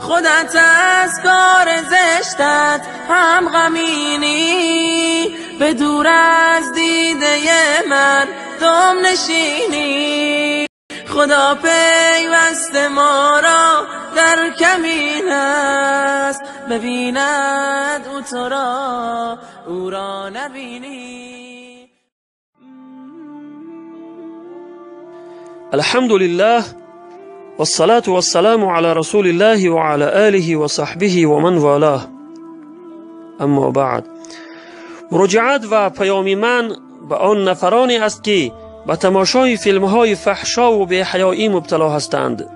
خودت از کار زشتت هم غمینی، به دور از دیده مردم نشینی. خدا پیوست ما را در کمین است، ببیند او تو را او را نبینی. الحمد لله والصلاة والسلام على رسول الله وعلى آله وصحبه ومن والاه. اما بعد، مراجعت و پیام من به آن نفرانی است که به تماشای فیلم‌های فحشا و بی‌حیایی مبتلا هستند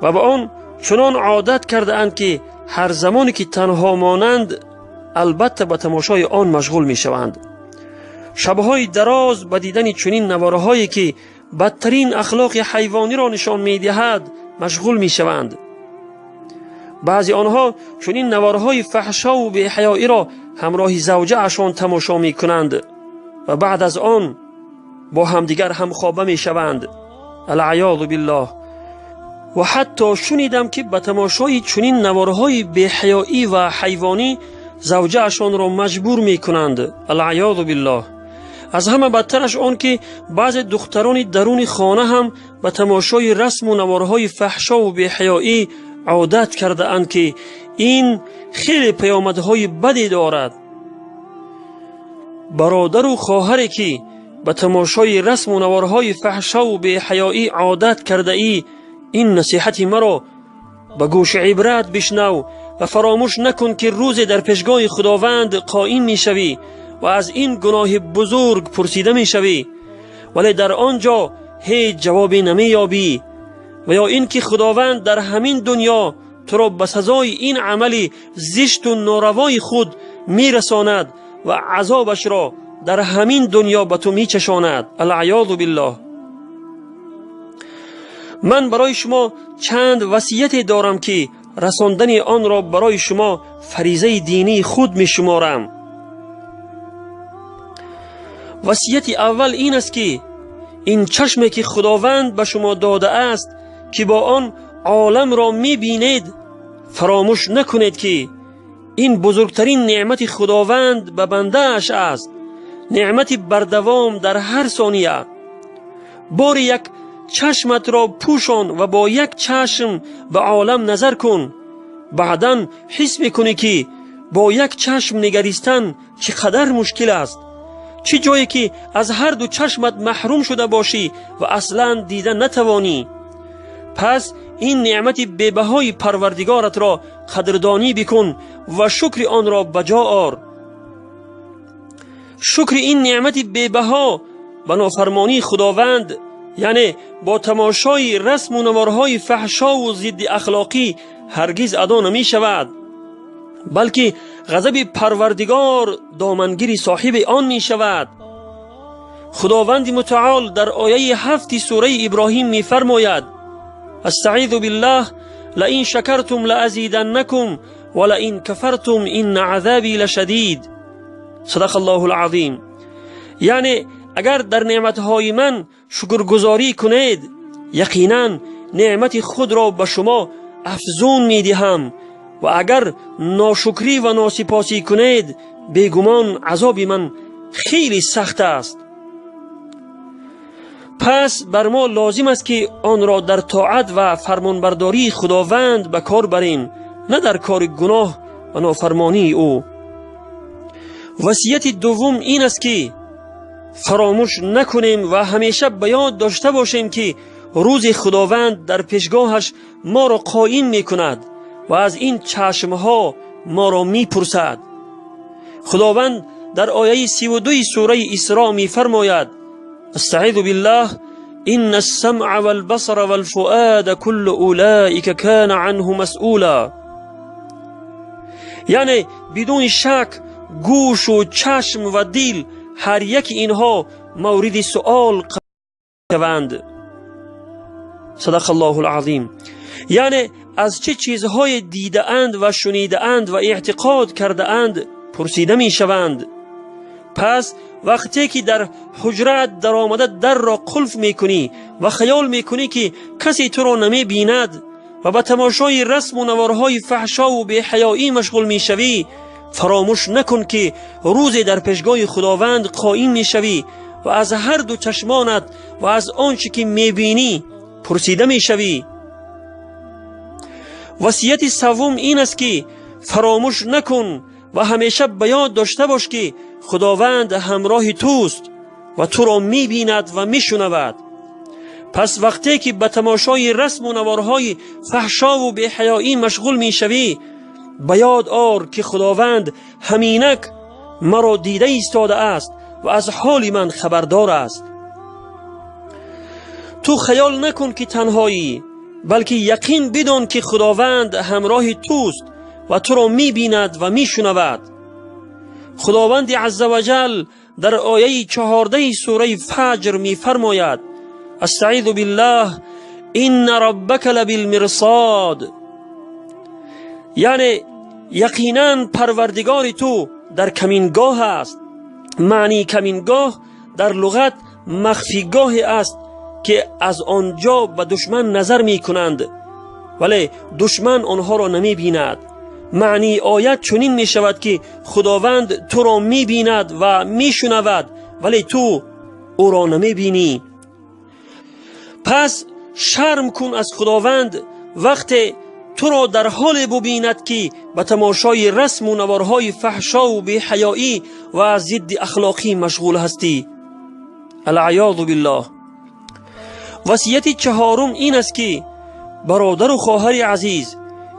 و به آن چنان عادت کرده اند که هر زمانی که تنها مانند البته به تماشای آن مشغول می شوند. شب‌های دراز به دیدن چنین نوارهایی که بدترین اخلاق حیوانی را نشان می دهد مشغول می شوند. بعضی آنها چنین نوارهای فحشا و بی‌حیایی را همراه زوجه اشان تماشا می کنند و بعد از آن با همدیگر همخوابه می شوند. العیاذ بالله. و حتی شنیدم که به تماشای چنین نوارهای بی‌حیایی و حیوانی زوجه اشان را مجبور می کنند. العیاذ بالله. از همه بدترش آن که بعض دختران درون خانه هم به تماشای رسم و نوارهای فحشا و بی‌حیایی عادت کرده اند که این خیلی پیامدهای بدی دارد. برادر و خواهری که به تماشای رسم و نوارهای فحشا و بی‌حیایی عادت کرده ای، این نصیحت مرا به گوش عبرت بشنو و فراموش نکن که روز در پیشگاه خداوند قائم می شوی و از این گناه بزرگ پرسیده می شوی، ولی در آنجا هیچ جوابی نمی یابی، و یا این که خداوند در همین دنیا تو را به سزای این عمل زشت و ناروای خود می رساند و عذابش را در همین دنیا به تو می چشاند. العیاذ بالله. من برای شما چند وصیت دارم که رساندن آن را برای شما فریضه دینی خود می شمارم. وصیت اول این است که این چشمی که خداوند به شما داده است که با آن عالم را می بینید، فراموش نکنید که این بزرگترین نعمت خداوند به بنده اش است، نعمت بردوام در هر ثانیه. بار یک چشمت را پوشان و با یک چشم به عالم نظر کن، بعداً حس میکنی که با یک چشم نگریستن چقدر مشکل است. چه جایی که از هر دو چشمت محروم شده باشی و اصلاً دیدن نتوانی. پس این نعمت بی‌بهای پروردگارت را قدردانی بکن و شکر آن را بجا آر. شکر این نعمت بی‌بها به نافرمانی خداوند، یعنی با تماشای رسم و نوارهای فحشا و ضد اخلاقی، هرگز ادا نمی شود، بلکه غضب پروردگار دامنگیر صاحب آن می شود. خداوند متعال در آیه 7 سوره ابراهیم می فرماید: استعیذ بالله لئن شکرتم لازیدنکم ولئن کفرتم ان عذابی لشدید. صدق الله العظیم. یعنی اگر در نعمتهای من شکرگزاری کنید، یقینا نعمت خود را به شما افزون می دهم، و اگر ناشکری و ناسپاسی کنید، بیگمان عذاب من خیلی سخت است. پس بر ما لازم است که آن را در طاعت و فرمانبرداری خداوند به کار بریم، نه در کار گناه و نافرمانی او. وصیت دوم این است که فراموش نکنیم و همیشه به یاد داشته باشیم که روز خداوند در پیشگاهش ما را قائم می کند و از این چشمها ما را می پرسد. خداوند در آیه 32 سوره اسراء می فرماید: استعیذ بالله ان السمع والبصر والفؤاد كل اولئک کان عنه مسئولا. یعنی بدون شک گوش و چشم و دل، هر یک اینها مورد سؤال شوند. صدق الله العظیم. یعنی از چه چیزهای دیده اند و شنیده اند و اعتقاد کرده اند پرسیده می شوند. پس وقتی که در حجرت در آمده در را قلف می کنی و خیال می کنی که کسی تو را نمی بیند و به تماشای رسم و نوارهای فحشا و بی‌حیایی مشغول میشوی، فراموش نکن که روزی در پیشگاه خداوند قائم میشوی و از هر دو چشمانت و از آنچه که میبینی پرسیده میشوی. وصیت سوم این است که فراموش نکن و همیشه به یاد داشته باش که خداوند همراه توست و تو را میبیند و میشنود. پس وقتی که به تماشای رسم و نوارهای فحشا و بی‌حیایی مشغول میشوی، به یاد آر که خداوند همینک مرا دیده ایستاده است و از حال من خبردار است. تو خیال نکن که تنهایی، بلکه یقین بدان که خداوند همراه توست و تو را میبیند و میشنود. خداوند عزوجل در آیه 14 سوره فجر میفرماید: استعیذ بالله ان ربک لبالمرصاد، یعنی یقینا پروردگار تو در کمینگاه است. معنی کمینگاه در لغت مخفیگاه است که از آنجا به دشمن نظر می کنند ولی دشمن آنها را نمی بیند. معنی آیت چنین می شود که خداوند تو را می بیند و می شنود ولی تو او را نمی بینی. پس شرم کن از خداوند وقتی تو را در حال ببیند که به تماشای رسم و نوارهای فحشا و بی‌حیایی و ضد اخلاقی مشغول هستی. العیاذ بالله. وصیت چهارم این است که برادر و خواهر عزیز،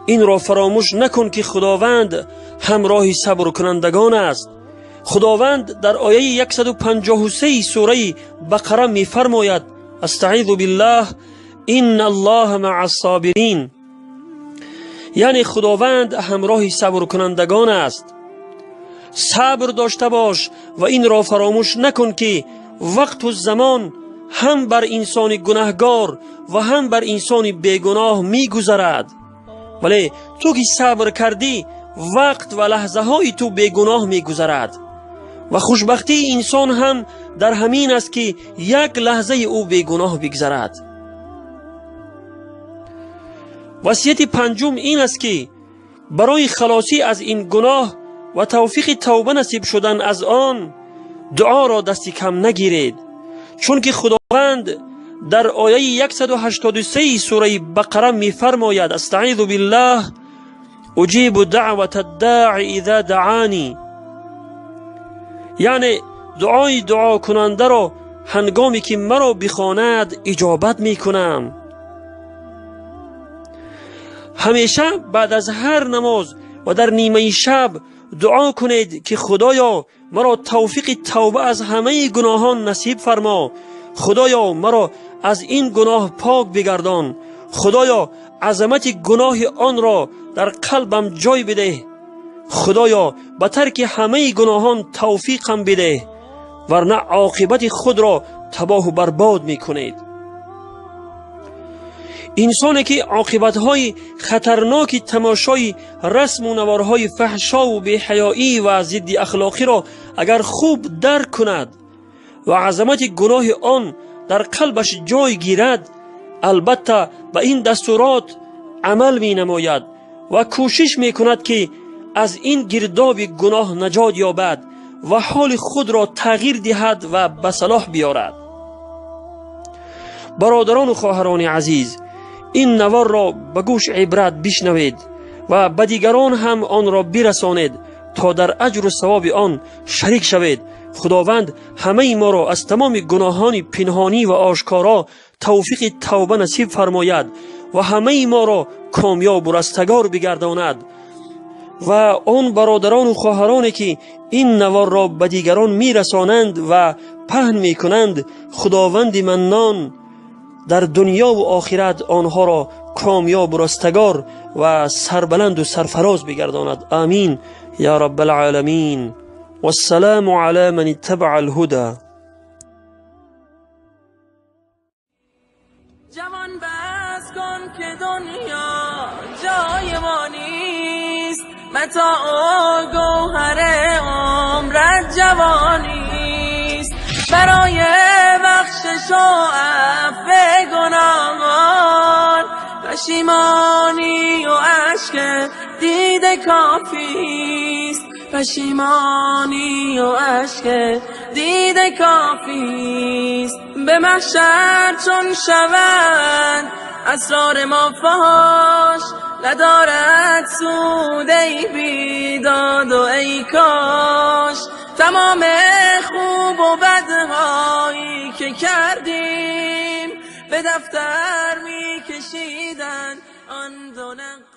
این را فراموش نکن که خداوند همراه صبر کنندگان است. خداوند در آیه 153 سوره بقره می فرماید: استعیذ بالله ان الله مع الصابرین، یعنی خداوند همراه صبر کنندگان است. صبر داشته باش و این را فراموش نکن که وقت و زمان هم بر انسان گناهگار و هم بر انسان بیگناه می گذرد، ولی تو که صبر کردی وقت و لحظه های تو بیگناه می گذرد و خوشبختی انسان هم در همین است که یک لحظه او بیگناه بگذرد. وصیت پنجم این است که برای خلاصی از این گناه و توفیق توبه نصیب شدن از آن، دعا را دست کم نگیرید، چون که خداوند در آیه 183 سوره بقره می فرماید: استعیذ بالله اجیب دعوت الداعی اذا دعانی، یعنی دعا کننده را هنگامی که مرا بخواند اجابت می کنم. همیشه بعد از هر نماز و در نیمه شب دعا کنید که خدایا مرا توفیق توبه از همه گناهان نصیب فرما. خدایا مرا از این گناه پاک بگردان. خدایا عظمت گناه آن را در قلبم جای بده. خدایا به ترک همه گناهان توفیقم بده، ورنه عاقبت خود را تباه و برباد میکنید. انسانی که عاقبت‌های خطرناک تماشای رسم و نوارهای فحشا و بی‌حیایی و ضد اخلاقی را اگر خوب درک کند و عظمت گناه آن در قلبش جای گیرد، البته به این دستورات عمل می نماید و کوشش می کند که از این گرداب گناه نجات یابد و حال خود را تغییر دهد و به صلاح بیارد. برادران و خواهران عزیز، این نوار را به گوش عبرت بشنوید و به دیگران هم آن را برسانید تا در اجر و ثواب آن شریک شوید. خداوند همه ما را از تمام گناهان پنهانی و آشکارا توفیق توبه نصیب فرماید و همه ما را کامیاب و رستگار بگرداند. و آن برادران و خواهرانی که این نوار را به دیگران میرسانند و پهن میکنند، خداوند منان در دنیا و آخرت آنها را کامیاب و رستگار و سربلند و سرفراز بگرداند. آمین یا رب العالمین. والسلام علی من اتبع الهدى. جوان بس کن که دنیا جای ما نیست، متاع و گوهر عمرت جوانیست. برای بخشش و عفو گناهان و پشیمانی و اشک دیده کافیست، پشیمانی و اشک دیده کافیست. به محشر چون شوند اسرار ما فاش، ندارد سود ای بیداد و ای کاش. تمام خوب و بدهایی که کردیم به دفتر می کشیدن آن دو نقاش.